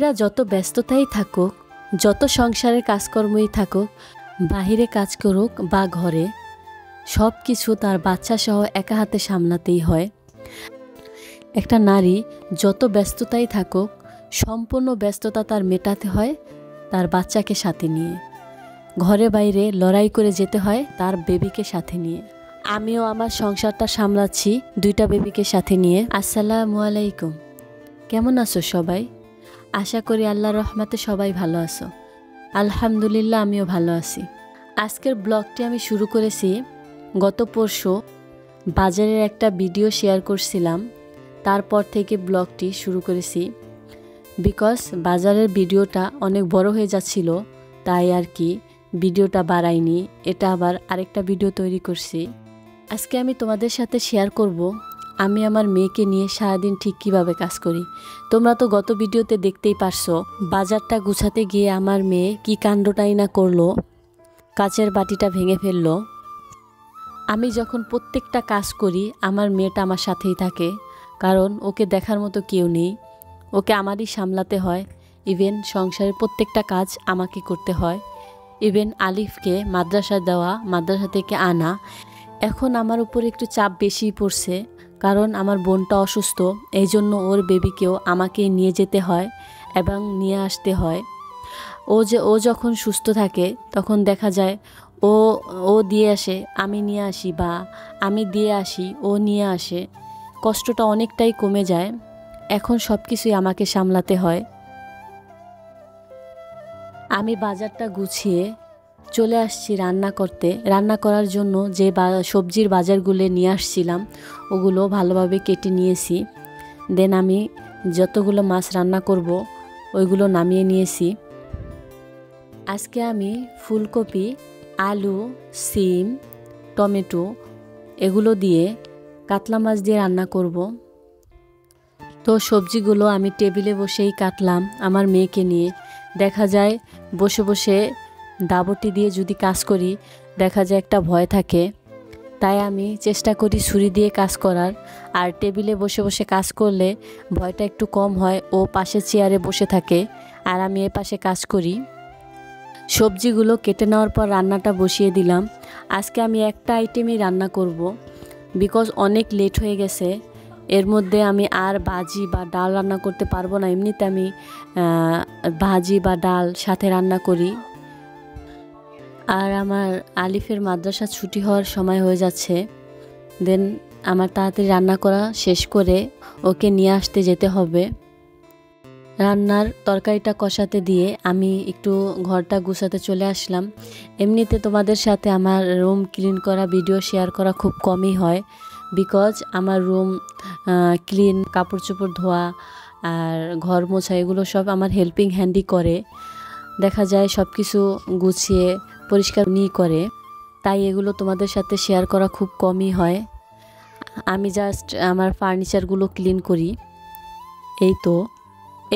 নারীরা যত ব্যস্ততাই থাকুক, যত সংসারের কাজকর্মই থাকুক, বাহিরে কাজ করুক বা ঘরে, সব কিছু তার বাচ্চা সহ একা হাতে সামলাতেই হয়। একটা নারী যত ব্যস্ততাই থাকুক, সম্পূর্ণ ব্যস্ততা তার মেটাতে হয় তার বাচ্চাকে সাথে নিয়ে। ঘরে বাইরে লড়াই করে যেতে হয় তার বেবিকে সাথে নিয়ে। আমিও আমার সংসারটা সামলাচ্ছি 2টা বেবিকে সাথে নিয়ে। আসসালামু আলাইকুম। কেমন আছো সবাই? আশা করি আল্লাহর রহমতে সবাই ভালো আছো। আলহামদুলিল্লাহ, আমিও ভালো আছি। আজকের ব্লগটি আমি শুরু করেছি গত পরশু। বাজারের একটা ভিডিও শেয়ার করছিলাম, তারপর থেকে ব্লগটি শুরু করেছি। বিকজ বাজারের ভিডিওটা অনেক বড় হয়ে যাচ্ছিল, তাই আর কি ভিডিওটা বাড়াইনি। এটা আবার আরেকটা ভিডিও তৈরি করছি। আজকে আমি তোমাদের সাথে শেয়ার করব আমি আমার মেয়েকে নিয়ে সারাদিন ঠিক কিভাবে কাজ করি। তোমরা তো গত ভিডিওতে দেখতেই পারছো বাজারটা গুছাতে গিয়ে আমার মেয়ে কি কাণ্ডটাই না করলো, কাচের বাটিটা ভেঙে ফেললো। আমি যখন প্রত্যেকটা কাজ করি আমার মেয়েটা আমার সাথেই থাকে, কারণ ওকে দেখার মতো কেউ নেই। ওকে আমারই সামলাতে হয়। ইভেন সংসারের প্রত্যেকটা কাজ আমাকে করতে হয়। ইভেন আলিফকে মাদ্রাসা দেওয়া, মাদ্রাসা থেকে আনা। এখন আমার উপর একটু চাপ বেশি পড়ছে, কারণ আমার বোনটা অসুস্থ। এই জন্য ওর বেবিকেও আমাকে নিয়ে যেতে হয় এবং নিয়ে আসতে হয়। ও যখন সুস্থ থাকে তখন দেখা যায় ও দিয়ে আসে, আমি নিয়ে আসি, বা আমি দিয়ে আসি, ও নিয়ে আসে। কষ্টটা অনেকটাই কমে যায়। এখন সব কিছুই আমাকে সামলাতে হয়। আমি বাজারটা গুছিয়ে চলে আসছি রান্না করতে। রান্না করার জন্য যে সবজির বাজারগুলো নিয়ে আসছিলাম ওগুলো ভালোভাবে কেটে নিয়েছি। দেন আমি যতগুলো মাছ রান্না করব ওইগুলো নামিয়ে নিয়েছি। আজকে আমি ফুলকপি, আলু, সিম, টমেটো এগুলো দিয়ে কাতলা মাছ দিয়ে রান্না করব। তো সবজিগুলো আমি টেবিলে বসেই কাটলাম আমার মেয়েকে নিয়ে। দেখা যায় বসে বসে দাবটি দিয়ে যদি কাজ করি দেখা যায় একটা ভয় থাকে, তাই আমি চেষ্টা করি ছুরি দিয়ে কাজ করার। আর টেবিলে বসে বসে কাজ করলে ভয়টা একটু কম হয়। ও পাশে চেয়ারে বসে থাকে আর আমি এ পাশে কাজ করি। সবজিগুলো কেটে নেওয়ার পর রান্নাটা বসিয়ে দিলাম। আজকে আমি একটা আইটেমই রান্না করব, বিকজ অনেক লেট হয়ে গেছে। এর মধ্যে আমি আর ভাজি বা ডাল রান্না করতে পারবো না। এমনিতে আমি ভাজি বা ডাল সাথে রান্না করি। আর আমার আলিফের মাদ্রাসা ছুটি হওয়ার সময় হয়ে যাচ্ছে। দেন আমার তাড়াতাড়ি রান্না করা শেষ করে ওকে নিয়ে আসতে যেতে হবে। রান্নার তরকারিটা কষাতে দিয়ে আমি একটু ঘরটা গুছাতে চলে আসলাম। এমনিতে তোমাদের সাথে আমার রুম ক্লিন করা ভিডিও শেয়ার করা খুব কমই হয়, বিকজ আমার রুম ক্লিন, কাপড় চোপড় ধোয়া আর ঘর মোছা এগুলো সব আমার হেল্পিং হ্যান্ডই করে। দেখা যায় সব কিছু গুছিয়ে পরিষ্কার উনিই করে, তাই এগুলো তোমাদের সাথে শেয়ার করা খুব কমই হয়। আমি জাস্ট আমার ফার্নিচারগুলো ক্লিন করি, এই তো।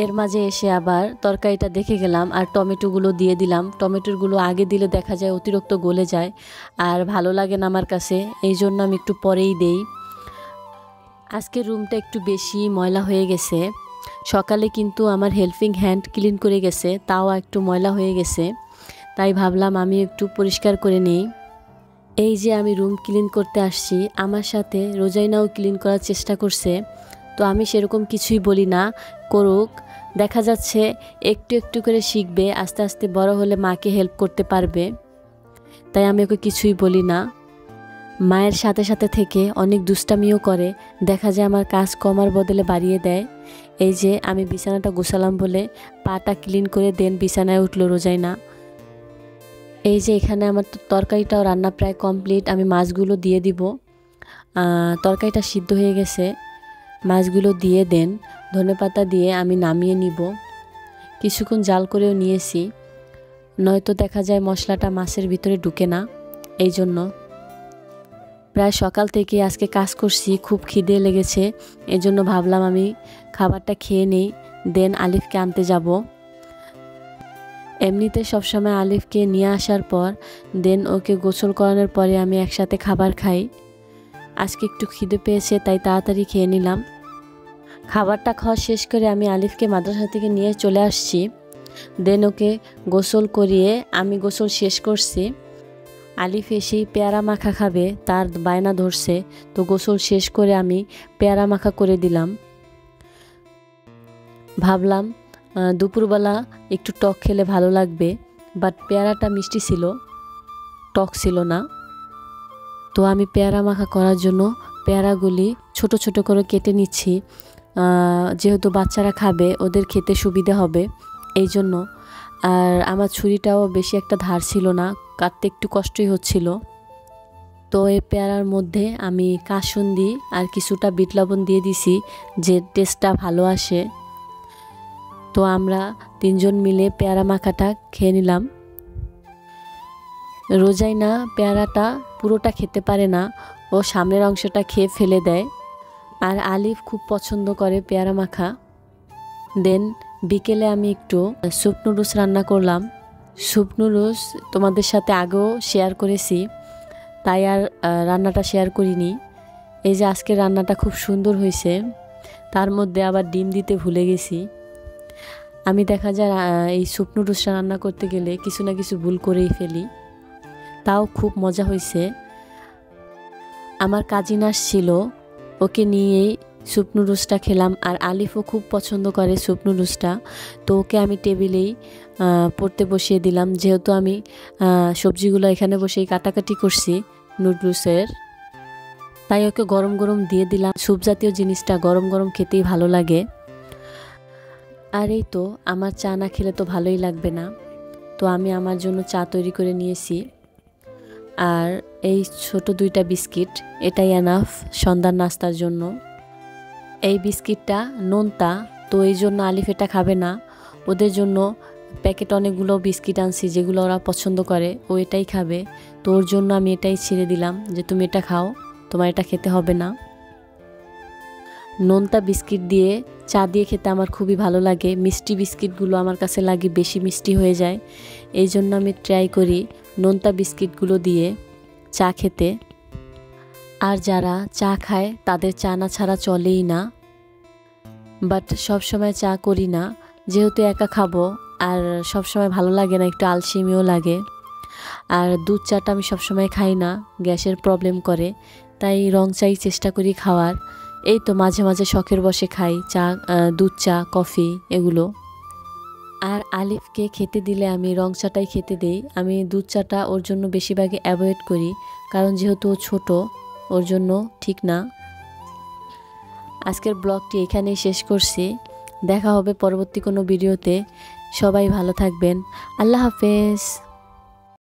এর মাঝে এসে আবার তরকারিটা দেখে গেলাম আর টমেটোগুলো দিয়ে দিলাম। টমেটোগুলো আগে দিলে দেখা যায় অতিরিক্ত গলে যায় আর ভালো লাগে না আমার কাছে, এই জন্য আমি একটু পরেই দেই। আজকে রুমটা একটু বেশি ময়লা হয়ে গেছে। সকালে কিন্তু আমার হেল্পিং হ্যান্ড ক্লিন করে গেছে, তাও একটু ময়লা হয়ে গেছে, তাই ভাবলাম আমি একটু পরিষ্কার করে নেই। এই যে আমি রুম ক্লিন করতে আসছি, আমার সাথে রোজাইনাও ক্লিন করার চেষ্টা করছে। তো আমি সেরকম কিছুই বলি না, করুক। দেখা যাচ্ছে একটু একটু করে শিখবে, আস্তে আস্তে বড় হলে মাকে হেল্প করতে পারবে, তাই আমি ওকে কিছুই বলি না। মায়ের সাথে সাথে থেকে অনেক দুষ্টামিও করে। দেখা যায় আমার কাজ কমার বদলে বাড়িয়ে দেয়। এই যে আমি বিছানাটা গোছালাম বলে পাটা ক্লিন করে দেন বিছানায় উঠলো রোজাইনা। এই যে এখানে আমার তরকারিটাও রান্না প্রায় কমপ্লিট। আমি মাছগুলো দিয়ে দিব। তরকারিটা সিদ্ধ হয়ে গেছে, মাছগুলো দিয়ে দেন। ধনেপাতা দিয়ে আমি নামিয়ে নিব। কিছুক্ষণ জাল করেও নিয়েছি, নয়তো দেখা যায় মশলাটা মাছের ভিতরে ঢুকে না, এই জন্য। প্রায় সকাল থেকে আজকে কাজ করছি, খুব খিদে লেগেছে, এজন্য ভাবলাম আমি খাবারটা খেয়ে নেই, দেন আলিফকে আনতে যাব। এমনিতে সবসময় আলিফকে নিয়ে আসার পর দেন ওকে গোসল করানোর পরে আমি একসাথে খাবার খাই। আজকে একটু খিদে পেয়েছে তাই তাড়াতাড়ি খেয়ে নিলাম। খাবারটা খাওয়া শেষ করে আমি আলিফকে মাদ্রাসা থেকে নিয়ে চলে আসছি। দেন ওকে গোসল করিয়ে আমি গোসল শেষ করছি। আলিফ এসেই পেয়ারা মাখা খাবে, তার বায়না ধরছে। তো গোসল শেষ করে আমি পেয়ারা মাখা করে দিলাম। ভাবলাম দুপুরবেলা একটু টক খেলে ভালো লাগবে, বাট পেয়ারাটা মিষ্টি ছিল, টক ছিল না। তো আমি পেয়ারা মাখা করার জন্য পেয়ারাগুলি ছোট ছোট করে কেটে নিচ্ছি, যেহেতু বাচ্চারা খাবে, ওদের খেতে সুবিধা হবে এই জন্য। আর আমার ছুরিটাও বেশি একটা ধার ছিল না, কাটতে একটু কষ্টই হচ্ছিল। তো এই পেয়ারার মধ্যে আমি কাসুন্দি আর কিছুটা বিট লবণ দিয়ে দিছি, যে টেস্টটা ভালো আসে। তো আমরা 3 জন মিলে পেয়ারা মাখাটা খেয়ে নিলাম। রোজাইনা পেয়ারাটা পুরোটা খেতে পারে না, ও সামনের অংশটা খেয়ে ফেলে দেয়। আর আলিফ খুব পছন্দ করে পেয়ারা মাখা। দেন বিকেলে আমি একটু স্যুপ নুডলস রান্না করলাম। স্যুপ নুডলস তোমাদের সাথে আগেও শেয়ার করেছি, তাই আর রান্নাটা শেয়ার করিনি। এই যে আজকে রান্নাটা খুব সুন্দর হয়েছে, তার মধ্যে আবার ডিম দিতে ভুলে গেছি। আমি দেখা যায় এই স্যুপ নুডলসটা রান্না করতে গেলে কিছু না কিছু ভুল করেই ফেলি, তাও খুব মজা হয়েছে। আমার কাজিন আসছিল, ওকে নিয়েই স্যুপ নুডলসটা খেলাম। আর আলিফও খুব পছন্দ করে স্যুপ নুডলসটা, তো ওকে আমি টেবিলেই পড়তে বসিয়ে দিলাম, যেহেতু আমি সবজিগুলো এখানে বসেই কাটাকাটি করছি নুডলসের, তাই ওকে গরম গরম দিয়ে দিলাম। স্যুপ জাতীয় জিনিসটা গরম গরম খেতেই ভালো লাগে। আর এই তো আমার চা না খেলে তো ভালোই লাগবে না, তো আমি আমার জন্য চা তৈরি করে নিয়েছি। আর এই ছোট 2টা বিস্কিট, এটাই এনাফ সন্ধ্যার নাস্তার জন্য। এই বিস্কিটটা নোনতা, তো এই জন্য আলিফ এটা খাবে না। ওদের জন্য প্যাকেট অনেকগুলো বিস্কিট আনছি, যেগুলো ওরা পছন্দ করে, ও এটাই খাবে। তো ওর জন্য আমি এটাই ছেড়ে দিলাম যে তুমি এটা খাও, তোমার এটা খেতে হবে না। নোনতা বিস্কিট দিয়ে চা দিয়ে খেতে আমার খুবই ভালো লাগে। মিষ্টি বিস্কিটগুলো আমার কাছে লাগে বেশি মিষ্টি হয়ে যায়, এই জন্য আমি ট্রাই করি নোনতা বিস্কিটগুলো দিয়ে চা খেতে। আর যারা চা খায় তাদের চা না ছাড়া চলেই না, বাট সবসময় চা করি না, যেহেতু একা খাবো আর সবসময় ভালো লাগে না, একটু আলসেমিও লাগে। আর দুধ চাটা আমি সবসময় খাই না, গ্যাসের প্রবলেম করে, তাই রং চাই চেষ্টা করি খাওয়ার। এই তো মাঝে মাঝে শখের বসে খাই চা, দুধ চা, কফি এগুলো। আর আলিফকে খেতে দিলে আমি রং চাটাই খেতে দেই। আমি দুধ চাটা ওর জন্য বেশিরভাগই অ্যাভয়েড করি, কারণ যেহেতু ও ছোট, ওর জন্য ঠিক না। আজকের ব্লগটি এখানেই শেষ করছি, দেখা হবে পরবর্তী কোনো ভিডিওতে। সবাই ভালো থাকবেন, আল্লাহ হাফেজ।